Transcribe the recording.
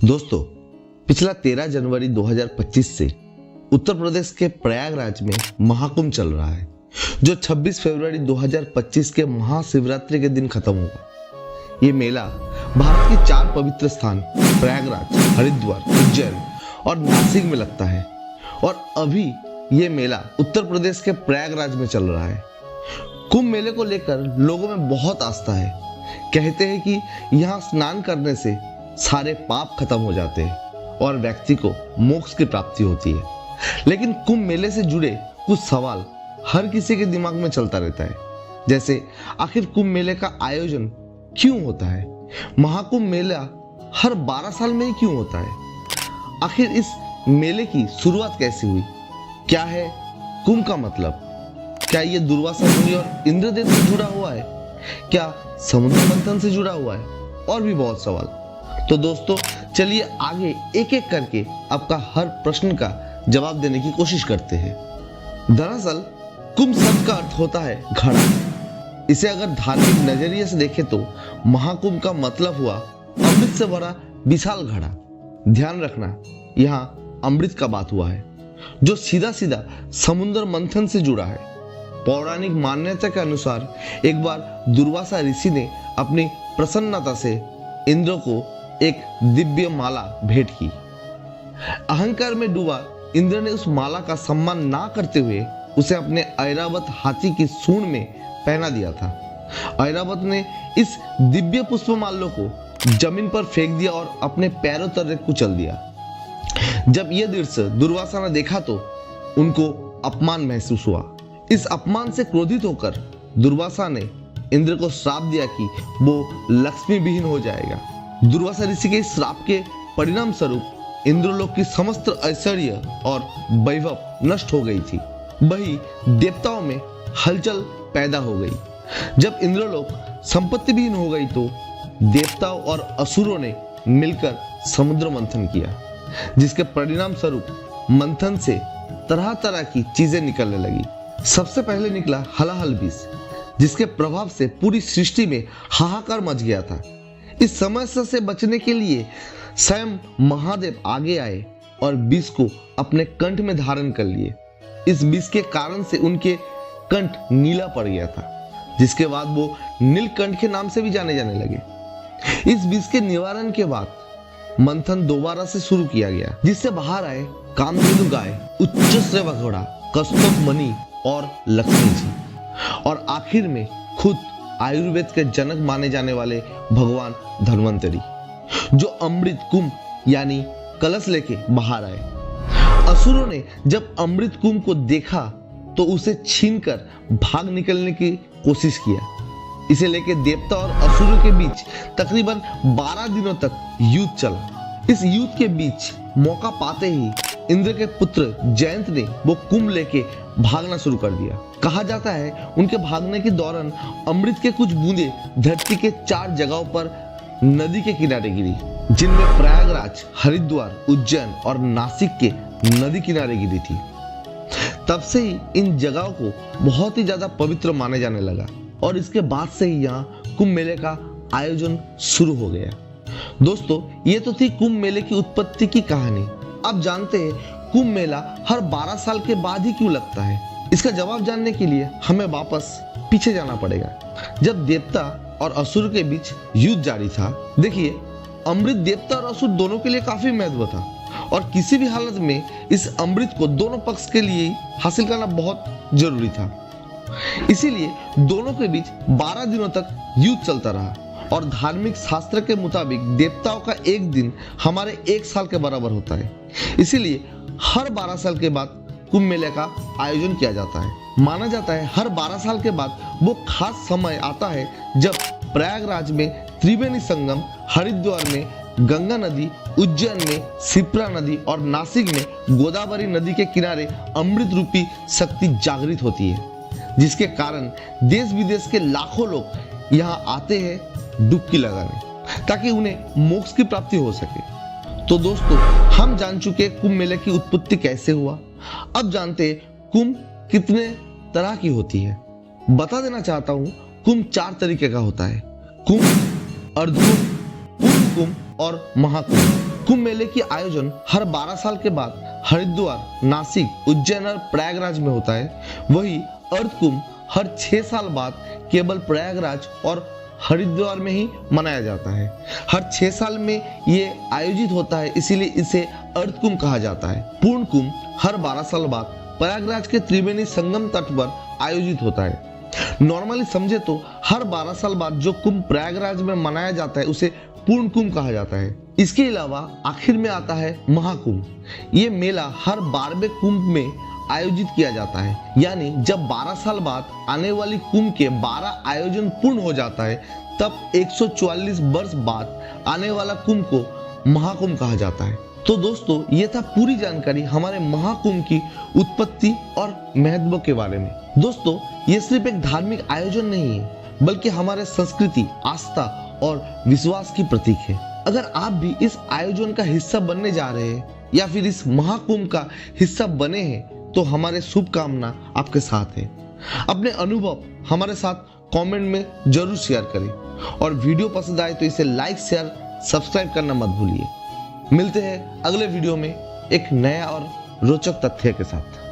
दोस्तों, पिछला 13 जनवरी 2025 से उत्तर प्रदेश के प्रयागराज में महाकुंभ चल रहा है, जो 26 फरवरी 2025 के महाशिवरात्रि के दिन खत्म होगा। ये मेला भारत के 4 पवित्र स्थान प्रयागराज, हरिद्वार, उज्जैन और नासिक में लगता है और अभी ये मेला उत्तर प्रदेश के प्रयागराज में चल रहा है। कुंभ मेले को लेकर लोगों में बहुत आस्था है। कहते हैं कि यहाँ स्नान करने से सारे पाप खत्म हो जाते हैं और व्यक्ति को मोक्ष की प्राप्ति होती है। लेकिन कुंभ मेले से जुड़े कुछ सवाल हर किसी के दिमाग में चलता रहता है, जैसे आखिर कुंभ मेले का आयोजन क्यों होता है? महाकुंभ मेला हर 12 साल में ही क्यों होता है? आखिर इस मेले की शुरुआत कैसे हुई? क्या है कुंभ का मतलब? क्या ये दुर्वासा मुनि और इंद्रदेव से जुड़ा हुआ है? क्या समुद्र मंथन से जुड़ा हुआ है? और भी बहुत सवाल। तो दोस्तों, चलिए आगे एक एक करके आपका हर प्रश्न का जवाब देने की कोशिश करते हैं। दरअसल कुंभ शब्द का अर्थ होता है घड़ा। इसे अगर धार्मिक नजरिए से देखें तो महाकुंभ का मतलब हुआ अमृत से भरा विशाल घड़ा। ध्यान रखना, यहाँ अमृत का बात हुआ है, जो सीधा सीधा समुद्र मंथन से जुड़ा है। पौराणिक मान्यता के अनुसार एक बार दुर्वासा ऋषि ने अपनी प्रसन्नता से इंद्र को एक दिव्य माला भेंट की। अहंकार में डूबा इंद्र ने उस माला का सम्मान ना करते हुए उसे अपने ऐरावत हाथी की सूंड में पहना दिया था। ऐरावत ने इस दिव्य पुष्पमाल्य को जमीन पर फेंक दिया और अपने पैरों तले कुचल दिया। जब यह दृश्य दुर्वासा ने देखा तो उनको अपमान महसूस हुआ। इस अपमान से क्रोधित होकर दुर्वासा ने इंद्र को श्राप दिया कि वो लक्ष्मी विहीन हो जाएगा। दुर्वासा ऋषि के श्राप के परिणाम स्वरूप इंद्रलोक की समस्त ऐश्वर्य और वैभव नष्ट हो गई थी। वही देवताओं में हलचल पैदा हो गई। जब इंद्रलोक संपत्ति विहीन हो गई तो देवताओं और असुरों ने मिलकर समुद्र मंथन किया, जिसके परिणाम स्वरूप मंथन से तरह तरह की चीजें निकलने लगी। सबसे पहले निकला हलाहल विष, जिसके प्रभाव से पूरी सृष्टि में हाहाकार मच गया था। इस समस्या से बचने के लिए स्वयं महादेव आगे आए और विष को अपने कंठ में धारण कर लिए। इस विष के कारण से उनके कंठ नीला पड़ गया था, जिसके बाद वो नीलकंठ के नाम से भी जाने जाने लगे। इस विष के निवारण के बाद मंथन दोबारा से शुरू किया गया, जिससे बाहर आए कामधेनु गाय, उच्च श्रेय घोड़ा, कस्तूर मणि और लक्ष्मी जी, और आखिर में खुद आयुर्वेद के जनक माने जाने वाले भगवान धन्वंतरी, जो अमृत कुंभ यानी कलश लेके बाहर आए। असुरों ने जब अमृत कुंभ को देखा तो उसे छीनकर भाग निकलने की कोशिश किया। इसे लेके देवता और असुरों के बीच तकरीबन 12 दिनों तक युद्ध चला। इस युद्ध के बीच मौका पाते ही इंद्र के पुत्र जयंत ने वो कुंभ लेके भागना शुरू कर दिया। कहा जाता है उनके भागने के दौरान अमृत के कुछ बूंदे धरती के 4 जगहों पर नदी के किनारे गिरी, जिनमें प्रयागराज, हरिद्वार, उज्जैन और नासिक के नदी किनारे गिरी थी। तब से ही इन जगहों को बहुत ही ज्यादा पवित्र माने जाने लगा और इसके बाद से ही यहाँ कुंभ मेले का आयोजन शुरू हो गया। दोस्तों, ये तो थी कुंभ मेले की उत्पत्ति की कहानी। अब जानते हैं कुंभ मेला हर 12 साल के बाद ही क्यों लगता है। इसका जवाब जानने के लिए हमें वापस पीछे जाना पड़ेगा, जब देवता और असुर के बीच युद्ध जारी था। देखिए, अमृत देवता और असुर दोनों के लिए काफी महत्व था और किसी भी हालत में इस अमृत को दोनों पक्ष के लिए हासिल करना बहुत जरूरी था। इसीलिए दोनों के बीच 12 दिनों तक युद्ध चलता रहा और धार्मिक शास्त्र के मुताबिक देवताओं का एक दिन हमारे 1 साल के बराबर होता है। इसीलिए हर 12 साल के बाद कुंभ मेले का आयोजन किया जाता है। माना जाता है हर 12 साल के बाद वो खास समय आता है जब प्रयागराज में त्रिवेणी संगम, हरिद्वार में गंगा नदी, उज्जैन में शिप्रा नदी और नासिक में गोदावरी नदी के किनारे अमृत रूपी शक्ति जागृत होती है, जिसके कारण देश विदेश के लाखों लोग यहाँ आते हैं डुबकी लगाने, ताकि उन्हें मोक्ष की प्राप्ति हो सके। तो दोस्तों, हम जान चुके कुंभ मेले की उत्पत्ति कैसे हुआ। अब जानते हैं कुंभ कितने तरह की होती है। बता देना चाहता हूँ, कुंभ 4 तरीके का होता है: कुंभ, अर्धकुंभ, पूर्ण कुंभ और महाकुंभ। कुंभ मेले की आयोजन हर 12 साल के बाद हरिद्वार, नासिक, उज्जैन और प्रयागराज में होता है। वही अर्थ कुंभ हर 6 साल बाद केवल प्रयागराज और हरिद्वार में ही मनाया जाता है। हर 6 साल में ये आयोजित होता है, इसीलिए इसे अर्थ कुंभ कहा जाता है। पूर्ण कुंभ हर 12 साल बाद प्रयागराज के त्रिवेणी संगम तट पर आयोजित होता है। नॉर्मली समझे तो हर 12 साल बाद जो कुंभ प्रयागराज में मनाया जाता है उसे पूर्ण कुंभ कहा जाता है। इसके अलावा आखिर में आता है महाकुंभ। ये मेला हर 12वें कुंभ में आयोजित किया जाता है, यानी जब 12 साल बाद आने वाली कुंभ के 12 आयोजन पूर्ण हो जाता है तब 144 वर्ष बाद आने वाला कुंभ को महाकुंभ कहा जाता है। तो दोस्तों, ये था पूरी जानकारी हमारे महाकुंभ की उत्पत्ति और महत्व के बारे में। दोस्तों, ये सिर्फ एक धार्मिक आयोजन नहीं है, बल्कि हमारे संस्कृति, आस्था और विश्वास की प्रतीक है। अगर आप भी इस आयोजन का हिस्सा बनने जा रहे हैं या फिर इस महाकुंभ का हिस्सा बने हैं तो हमारे शुभकामना आपके साथ है। अपने अनुभव हमारे साथ कमेंट में जरूर शेयर करें और वीडियो पसंद आए तो इसे लाइक, शेयर, सब्सक्राइब करना मत भूलिए। मिलते हैं अगले वीडियो में एक नया और रोचक तथ्य के साथ।